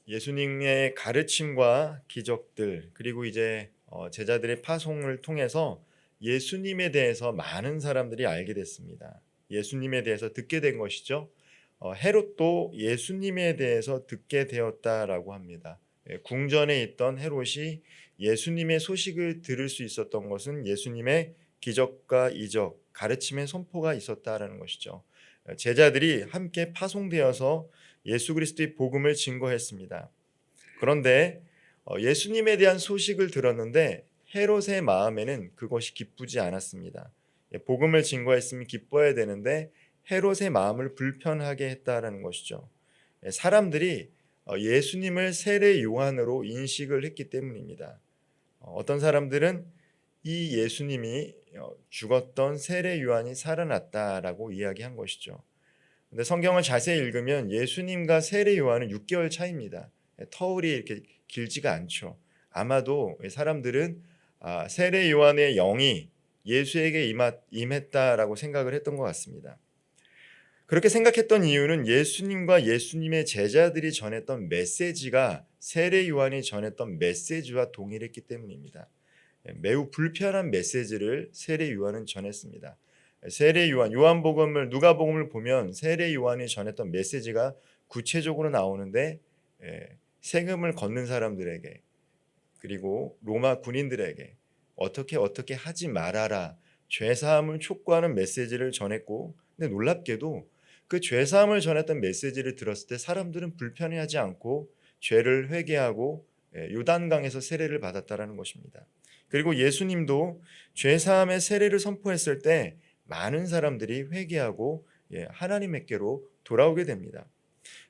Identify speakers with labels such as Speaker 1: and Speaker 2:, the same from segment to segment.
Speaker 1: 예수님의 가르침과 기적들 그리고 이제 제자들의 파송을 통해서 예수님에 대해서 많은 사람들이 알게 됐습니다. 예수님에 대해서 듣게 된 것이죠. 헤롯도 예수님에 대해서 듣게 되었다라고 합니다. 궁전에 있던 헤롯이 예수님의 소식을 들을 수 있었던 것은 예수님의 기적과 이적, 가르침의 선포가 있었다라는 것이죠. 제자들이 함께 파송되어서 예수 그리스도의 복음을 증거했습니다. 그런데 예수님에 대한 소식을 들었는데 헤롯의 마음에는 그것이 기쁘지 않았습니다. 복음을 증거했으면 기뻐야 되는데 헤롯의 마음을 불편하게 했다라는 것이죠. 사람들이 예수님을 세례 요한으로 인식을 했기 때문입니다. 어떤 사람들은 이 예수님이 죽었던 세례 요한이 살아났다라고 이야기한 것이죠. 근데 성경을 자세히 읽으면 예수님과 세례 요한은 6개월 차이입니다. 터울이 이렇게 길지가 않죠. 아마도 사람들은 세례 요한의 영이 예수에게 임했다라고 생각을 했던 것 같습니다. 그렇게 생각했던 이유는 예수님과 예수님의 제자들이 전했던 메시지가 세례 요한이 전했던 메시지와 동일했기 때문입니다. 매우 불편한 메시지를 세례 요한은 전했습니다. 세례 요한, 요한복음을 누가복음을 보면 세례 요한이 전했던 메시지가 구체적으로 나오는데 세금을 걷는 사람들에게 그리고 로마 군인들에게 어떻게 하지 말아라 죄 사함을 촉구하는 메시지를 전했고 근데 놀랍게도 그 죄 사함을 전했던 메시지를 들었을 때 사람들은 불편해하지 않고 죄를 회개하고 요단강에서 세례를 받았다라는 것입니다. 그리고 예수님도 죄 사함의 세례를 선포했을 때 많은 사람들이 회개하고 하나님께로 돌아오게 됩니다.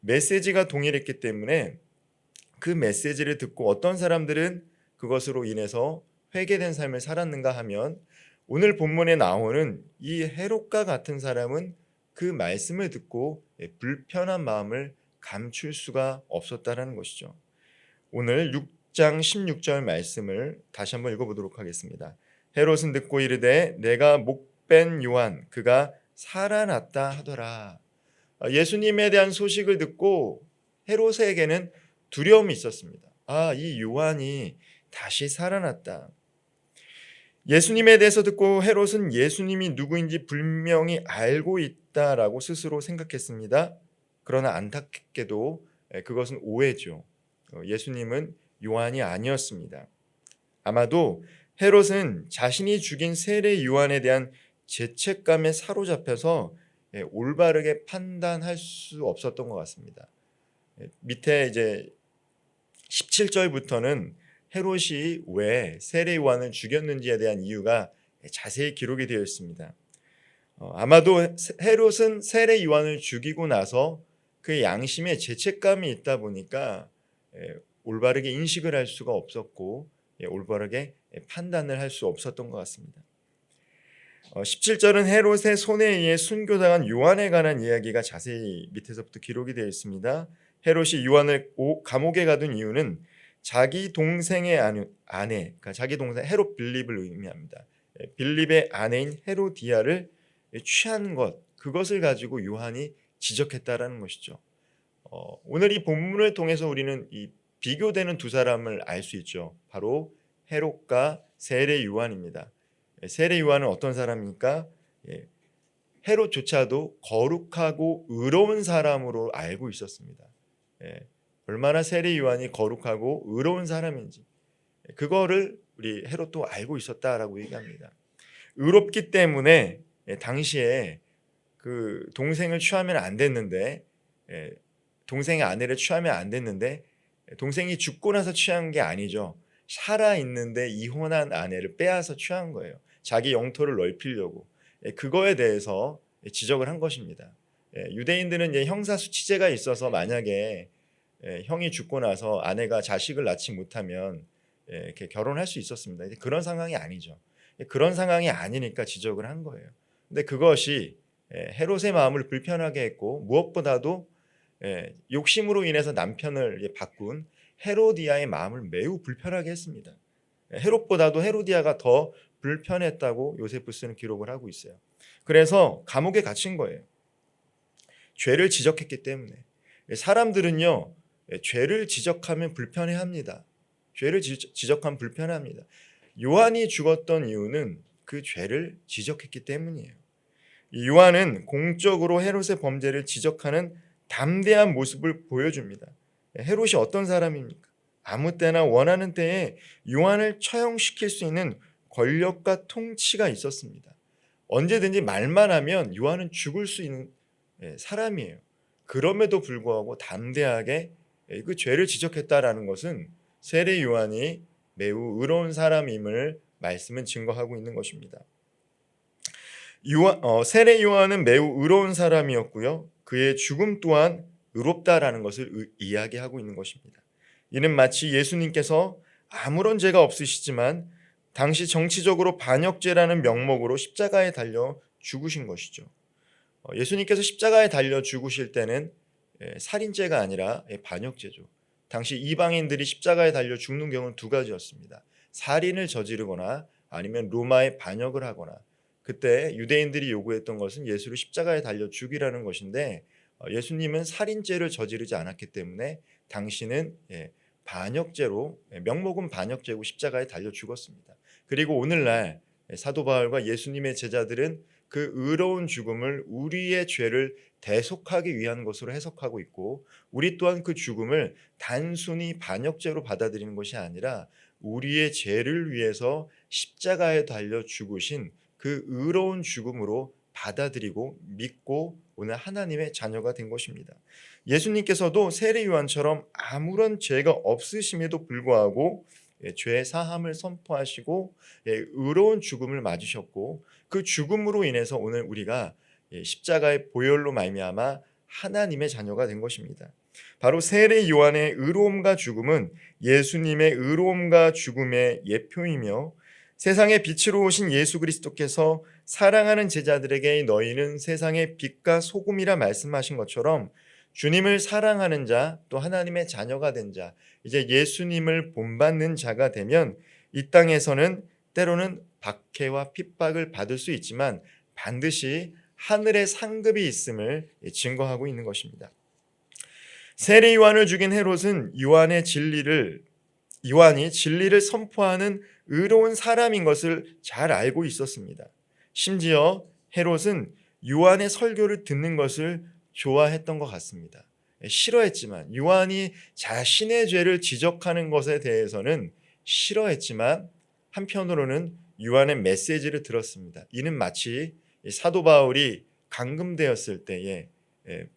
Speaker 1: 메시지가 동일했기 때문에 그 메시지를 듣고 어떤 사람들은 그것으로 인해서 회개된 삶을 살았는가 하면 오늘 본문에 나오는 이 헤롯과 같은 사람은 그 말씀을 듣고 불편한 마음을 감출 수가 없었다라는 것이죠. 오늘 6장 16절 말씀을 다시 한번 읽어보도록 하겠습니다. 헤롯은 듣고 이르되 내가 목벤 요한 그가 살아났다 하더라. 예수님에 대한 소식을 듣고 헤롯에게는 두려움이 있었습니다. 이 요한이 다시 살아났다. 예수님에 대해서 듣고 헤롯은 예수님이 누구인지 분명히 알고 있다라고 스스로 생각했습니다. 그러나 안타깝게도 그것은 오해죠. 예수님은 요한이 아니었습니다. 아마도 헤롯은 자신이 죽인 세례 요한에 대한 죄책감에 사로잡혀서 올바르게 판단할 수 없었던 것 같습니다. 밑에 이제 17절부터는 헤롯이 왜 세례 요한을 죽였는지에 대한 이유가 자세히 기록이 되어 있습니다. 아마도 헤롯은 세례 요한을 죽이고 나서 그 양심에 죄책감이 있다 보니까 올바르게 인식을 할 수가 없었고 올바르게 판단을 할 수 없었던 것 같습니다. 17절은 헤롯의 손에 의해 순교당한 요한에 관한 이야기가 자세히 밑에서부터 기록이 되어 있습니다. 헤롯이 요한을 감옥에 가둔 이유는 자기 동생의 아내, 그러니까 자기 동생 헤롯 빌립을 의미합니다. 빌립의 아내인 헤로디아를 취한 것, 그것을 가지고 요한이 지적했다라는 것이죠. 오늘 이 본문을 통해서 우리는 이 비교되는 두 사람을 알 수 있죠. 바로 헤롯과 세례 요한입니다. 세례 요한은 어떤 사람입니까? 헤롯조차도 거룩하고 의로운 사람으로 알고 있었습니다. 얼마나 세례 요한이 거룩하고 의로운 사람인지 그거를 우리 헤롯도 알고 있었다라고 얘기합니다. 의롭기 때문에 당시에 그 동생을 취하면 안 됐는데 동생의 아내를 취하면 안 됐는데 동생이 죽고 나서 취한 게 아니죠. 살아 있는데 이혼한 아내를 빼앗아 취한 거예요. 자기 영토를 넓히려고. 그거에 대해서 지적을 한 것입니다. 유대인들은 이제 형사수치제가 있어서 만약에 형이 죽고 나서 아내가 자식을 낳지 못하면 이렇게 결혼할 수 있었습니다. 그런 상황이 아니죠. 그런 상황이 아니니까 지적을 한 거예요. 근데 그것이 헤롯의 마음을 불편하게 했고 무엇보다도 욕심으로 인해서 남편을 바꾼 헤로디아의 마음을 매우 불편하게 했습니다. 헤롯보다도 헤로디아가 더 불편했다고 요세푸스는 기록을 하고 있어요. 그래서 감옥에 갇힌 거예요. 죄를 지적했기 때문에. 사람들은요 죄를 지적하면 불편해합니다. 죄를 지적하면 불편합니다. 요한이 죽었던 이유는 그 죄를 지적했기 때문이에요. 요한은 공적으로 헤롯의 범죄를 지적하는 담대한 모습을 보여줍니다. 헤롯이 어떤 사람입니까? 아무 때나 원하는 때에 요한을 처형시킬 수 있는 권력과 통치가 있었습니다. 언제든지 말만 하면 요한은 죽을 수 있는 사람이에요. 그럼에도 불구하고 담대하게 그 죄를 지적했다라는 것은 세례 요한이 매우 의로운 사람임을 말씀은 증거하고 있는 것입니다. 세례 요한은 매우 의로운 사람이었고요. 그의 죽음 또한 의롭다라는 것을 이야기하고 있는 것입니다. 이는 마치 예수님께서 아무런 죄가 없으시지만 당시 정치적으로 반역죄라는 명목으로 십자가에 달려 죽으신 것이죠. 예수님께서 십자가에 달려 죽으실 때는 살인죄가 아니라 반역죄죠. 당시 이방인들이 십자가에 달려 죽는 경우는 두 가지였습니다. 살인을 저지르거나 아니면 로마에 반역을 하거나, 그때 유대인들이 요구했던 것은 예수를 십자가에 달려 죽이라는 것인데 예수님은 살인죄를 저지르지 않았기 때문에 당시는 반역죄로, 명목은 반역죄고 십자가에 달려 죽었습니다. 그리고 오늘날 사도 바울과 예수님의 제자들은 그 의로운 죽음을 우리의 죄를 대속하기 위한 것으로 해석하고 있고, 우리 또한 그 죽음을 단순히 반역죄로 받아들이는 것이 아니라 우리의 죄를 위해서 십자가에 달려 죽으신 그 의로운 죽음으로 받아들이고 믿고 오늘 하나님의 자녀가 된 것입니다. 예수님께서도 세례 요한처럼 아무런 죄가 없으심에도 불구하고 죄 사함을 선포하시고 의로운 죽음을 맞으셨고, 그 죽음으로 인해서 오늘 우리가 십자가의 보혈로 말미암아 하나님의 자녀가 된 것입니다. 바로 세례 요한의 의로움과 죽음은 예수님의 의로움과 죽음의 예표이며, 세상의 빛으로 오신 예수 그리스도께서 사랑하는 제자들에게 너희는 세상의 빛과 소금이라 말씀하신 것처럼 주님을 사랑하는 자, 또 하나님의 자녀가 된 자, 이제 예수님을 본받는 자가 되면 이 땅에서는 때로는 박해와 핍박을 받을 수 있지만 반드시 하늘의 상급이 있음을 증거하고 있는 것입니다. 세례 요한을 죽인 헤롯은 요한이 진리를 선포하는 의로운 사람인 것을 잘 알고 있었습니다. 심지어 헤롯은 요한의 설교를 듣는 것을 좋아했던 것 같습니다. 싫어했지만, 요한이 자신의 죄를 지적하는 것에 대해서는 싫어했지만 한편으로는 요한의 메시지를 들었습니다. 이는 마치 사도 바울이 감금되었을 때에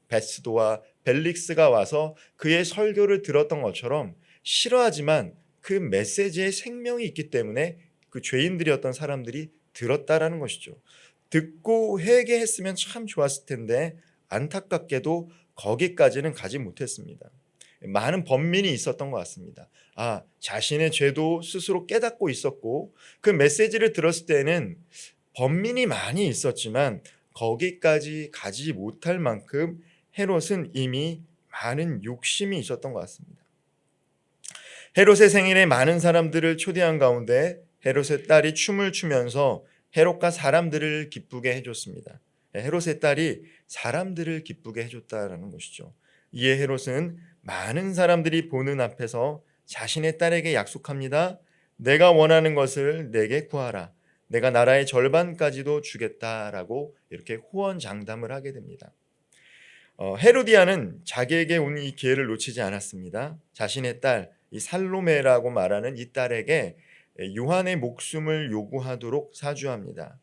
Speaker 1: 베스도와 벨릭스가 와서 그의 설교를 들었던 것처럼 싫어하지만 그 메시지에 생명이 있기 때문에 그 죄인들이었던 사람들이 들었다라는 것이죠. 듣고 회개했으면 참 좋았을 텐데 안타깝게도 거기까지는 가지 못했습니다. 많은 번민이 있었던 것 같습니다. 자신의 죄도 스스로 깨닫고 있었고, 그 메시지를 들었을 때는 번민이 많이 있었지만 거기까지 가지 못할 만큼 헤롯은 이미 많은 욕심이 있었던 것 같습니다. 헤롯의 생일에 많은 사람들을 초대한 가운데 헤롯의 딸이 춤을 추면서 헤롯과 사람들을 기쁘게 해줬습니다. 헤롯의 딸이 사람들을 기쁘게 해줬다라는 것이죠. 이에 헤롯은 많은 사람들이 보는 앞에서 자신의 딸에게 약속합니다. 내가 원하는 것을 내게 구하라. 내가 나라의 절반까지도 주겠다라고 이렇게 호언장담을 하게 됩니다. 헤로디아는 자기에게 온 이 기회를 놓치지 않았습니다. 자신의 딸, 이 살로메라고 말하는 이 딸에게 요한의 목숨을 요구하도록 사주합니다.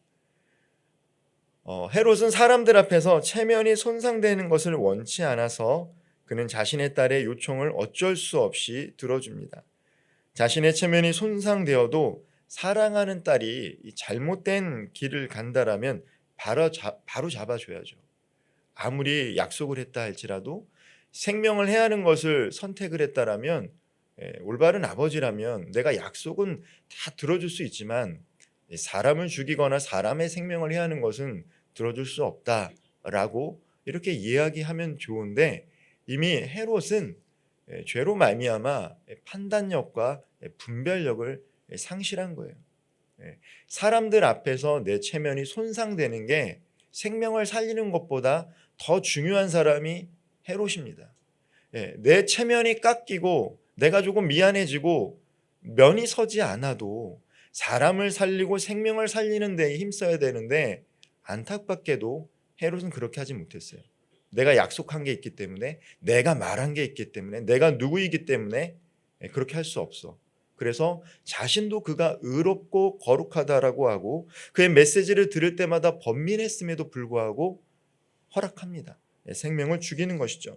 Speaker 1: 헤롯은 사람들 앞에서 체면이 손상되는 것을 원치 않아서 그는 자신의 딸의 요청을 어쩔 수 없이 들어줍니다. 자신의 체면이 손상되어도 사랑하는 딸이 잘못된 길을 간다라면 바로 잡아줘야죠. 아무리 약속을 했다 할지라도 생명을 해하는 것을 선택을 했다라면, 올바른 아버지라면 내가 약속은 다 들어줄 수 있지만 사람을 죽이거나 사람의 생명을 해하는 것은 들어줄 수 없다라고 이렇게 이야기하면 좋은데, 이미 헤롯은 죄로 말미암아 판단력과 분별력을 상실한 거예요. 사람들 앞에서 내 체면이 손상되는 게 생명을 살리는 것보다 더 중요한 사람이 헤롯입니다. 내 체면이 깎이고 내가 조금 미안해지고 면이 서지 않아도 사람을 살리고 생명을 살리는 데 힘써야 되는데, 안타깝게도 헤롯은 그렇게 하지 못했어요. 내가 약속한 게 있기 때문에, 내가 말한 게 있기 때문에, 내가 누구이기 때문에 그렇게 할 수 없어. 그래서 자신도 그가 의롭고 거룩하다라고 하고 그의 메시지를 들을 때마다 번민했음에도 불구하고 허락합니다. 생명을 죽이는 것이죠.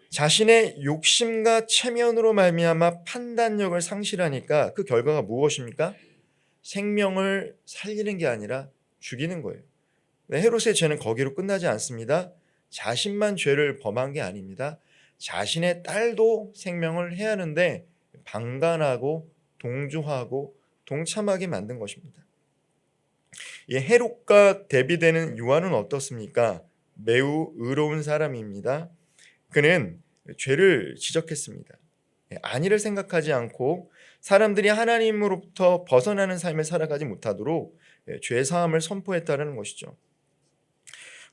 Speaker 1: 자신의 욕심과 체면으로 말미암아 판단력을 상실하니까 그 결과가 무엇입니까? 생명을 살리는 게 아니라 죽이는 거예요. 헤롯의 죄는 거기로 끝나지 않습니다. 자신만 죄를 범한 게 아닙니다. 자신의 딸도 생명을 해하는데 방관하고 동조하고 동참하게 만든 것입니다. 이 헤롯과 대비되는 요한은 어떻습니까? 매우 의로운 사람입니다. 그는 죄를 지적했습니다. 안위를 생각하지 않고 사람들이 하나님으로부터 벗어나는 삶을 살아가지 못하도록 죄 사함을 선포했다는 것이죠.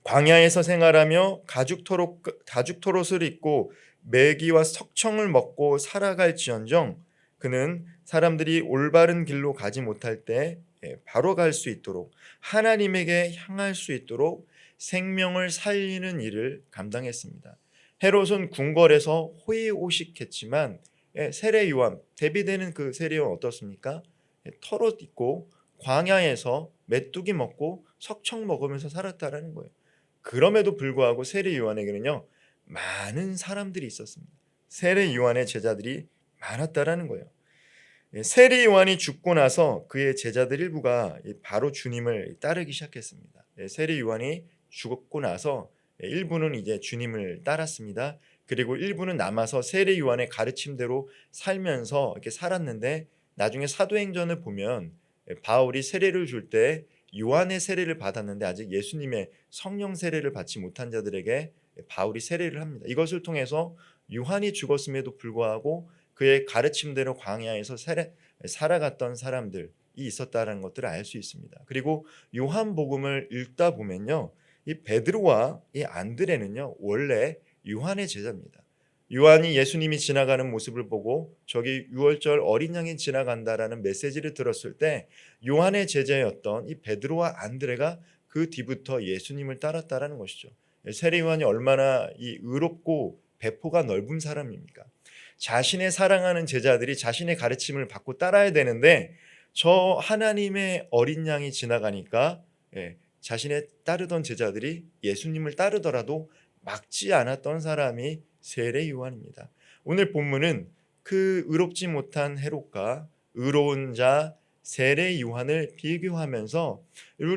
Speaker 1: 광야에서 생활하며 가죽토롯을 입고 메기와 석청을 먹고 살아갈지언정 그는 사람들이 올바른 길로 가지 못할 때 바로 갈 수 있도록, 하나님에게 향할 수 있도록 생명을 살리는 일을 감당했습니다. 헤롯은 궁궐에서 호의호식했지만 세례 요한, 대비되는 그 세례 요한 어떻습니까? 털옷 입고 광야에서 메뚜기 먹고 석청 먹으면서 살았다라는 거예요. 그럼에도 불구하고 세례 요한에게는요, 많은 사람들이 있었습니다. 세례 요한의 제자들이 많았다라는 거예요. 세례 요한이 죽고 나서 그의 제자들 일부가 바로 주님을 따르기 시작했습니다. 세례 요한이 죽었고 나서 일부는 이제 주님을 따랐습니다. 그리고 일부는 남아서 세례 요한의 가르침대로 살면서 이렇게 살았는데, 나중에 사도행전을 보면 바울이 세례를 줄 때 요한의 세례를 받았는데 아직 예수님의 성령 세례를 받지 못한 자들에게 바울이 세례를 합니다. 이것을 통해서 요한이 죽었음에도 불구하고 그의 가르침대로 광야에서 살아갔던 사람들이 있었다는 것들을 알 수 있습니다. 그리고 요한복음을 읽다 보면요, 이 베드로와 이 안드레는요 원래 요한의 제자입니다. 요한이 예수님이 지나가는 모습을 보고 저기 유월절 어린 양이 지나간다라는 메시지를 들었을 때 요한의 제자였던 이 베드로와 안드레가 그 뒤부터 예수님을 따랐다라는 것이죠. 세례 요한이 얼마나 이 의롭고 배포가 넓은 사람입니까? 자신의 사랑하는 제자들이 자신의 가르침을 받고 따라야 되는데, 저 하나님의 어린 양이 지나가니까 자신의 따르던 제자들이 예수님을 따르더라도 막지 않았던 사람이 세례 요한입니다. 오늘 본문은 그 의롭지 못한 헤롯과 의로운 자 세례 요한을 비교하면서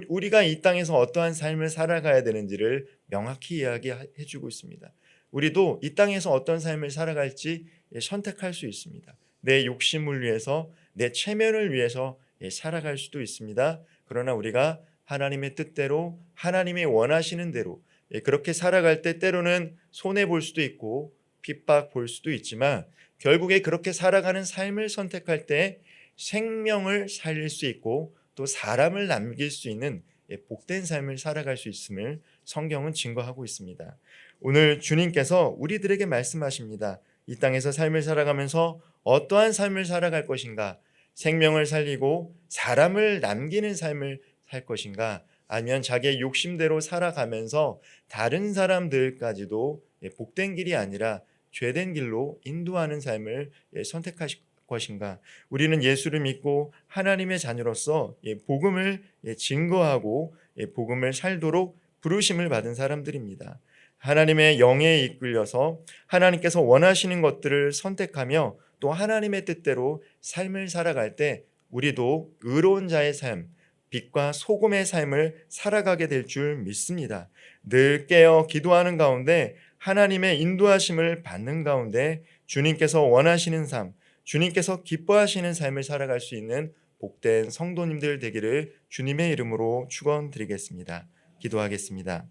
Speaker 1: 우리가 이 땅에서 어떠한 삶을 살아가야 되는지를 명확히 이야기해 주고 있습니다. 우리도 이 땅에서 어떤 삶을 살아갈지 선택할 수 있습니다. 내 욕심을 위해서, 내 체면을 위해서 살아갈 수도 있습니다. 그러나 우리가 하나님의 뜻대로, 하나님이 원하시는 대로 그렇게 살아갈 때 때로는 손해 볼 수도 있고 핍박 볼 수도 있지만, 결국에 그렇게 살아가는 삶을 선택할 때 생명을 살릴 수 있고 또 사람을 남길 수 있는 복된 삶을 살아갈 수 있음을 성경은 증거하고 있습니다. 오늘 주님께서 우리들에게 말씀하십니다. 이 땅에서 삶을 살아가면서 어떠한 삶을 살아갈 것인가? 생명을 살리고 사람을 남기는 삶을 살 것인가? 아니면 자기의 욕심대로 살아가면서 다른 사람들까지도 복된 길이 아니라 죄된 길로 인도하는 삶을 선택하실 것인가? 우리는 예수를 믿고 하나님의 자녀로서 복음을 증거하고 복음을 살도록 부르심을 받은 사람들입니다. 하나님의 영에 이끌려서 하나님께서 원하시는 것들을 선택하며 또 하나님의 뜻대로 삶을 살아갈 때 우리도 의로운 자의 삶, 빛과 소금의 삶을 살아가게 될 줄 믿습니다. 늘 깨어 기도하는 가운데 하나님의 인도하심을 받는 가운데 주님께서 원하시는 삶, 주님께서 기뻐하시는 삶을 살아갈 수 있는 복된 성도님들 되기를 주님의 이름으로 축원드리겠습니다. 기도하겠습니다.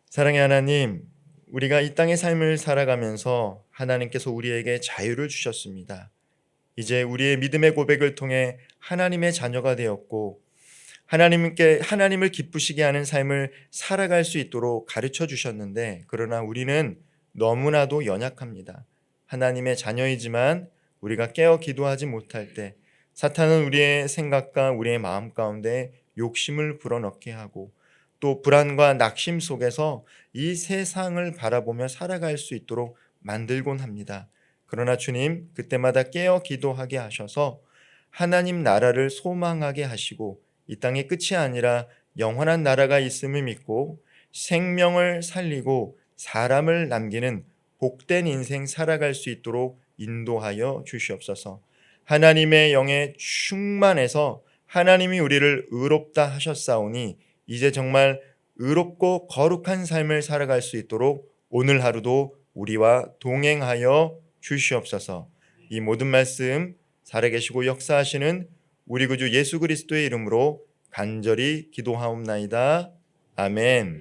Speaker 1: 사랑의 하나님, 우리가 이 땅의 삶을 살아가면서 하나님께서 우리에게 자유를 주셨습니다. 이제 우리의 믿음의 고백을 통해 하나님의 자녀가 되었고 하나님을 기쁘시게 하는 삶을 살아갈 수 있도록 가르쳐 주셨는데, 그러나 우리는 너무나도 연약합니다. 하나님의 자녀이지만 우리가 깨어 기도하지 못할 때 사탄은 우리의 생각과 우리의 마음 가운데 욕심을 불어넣게 하고, 또 불안과 낙심 속에서 이 세상을 바라보며 살아갈 수 있도록 만들곤 합니다. 그러나 주님, 그때마다 깨어 기도하게 하셔서 하나님 나라를 소망하게 하시고, 이 땅의 끝이 아니라 영원한 나라가 있음을 믿고 생명을 살리고 사람을 남기는 복된 인생 살아갈 수 있도록 인도하여 주시옵소서. 하나님의 영에 충만해서 하나님이 우리를 의롭다 하셨사오니 이제 정말 의롭고 거룩한 삶을 살아갈 수 있도록 오늘 하루도 우리와 동행하여 주시옵소서. 이 모든 말씀 살아계시고 역사하시는 우리 구주 예수 그리스도의 이름으로 간절히 기도하옵나이다. 아멘.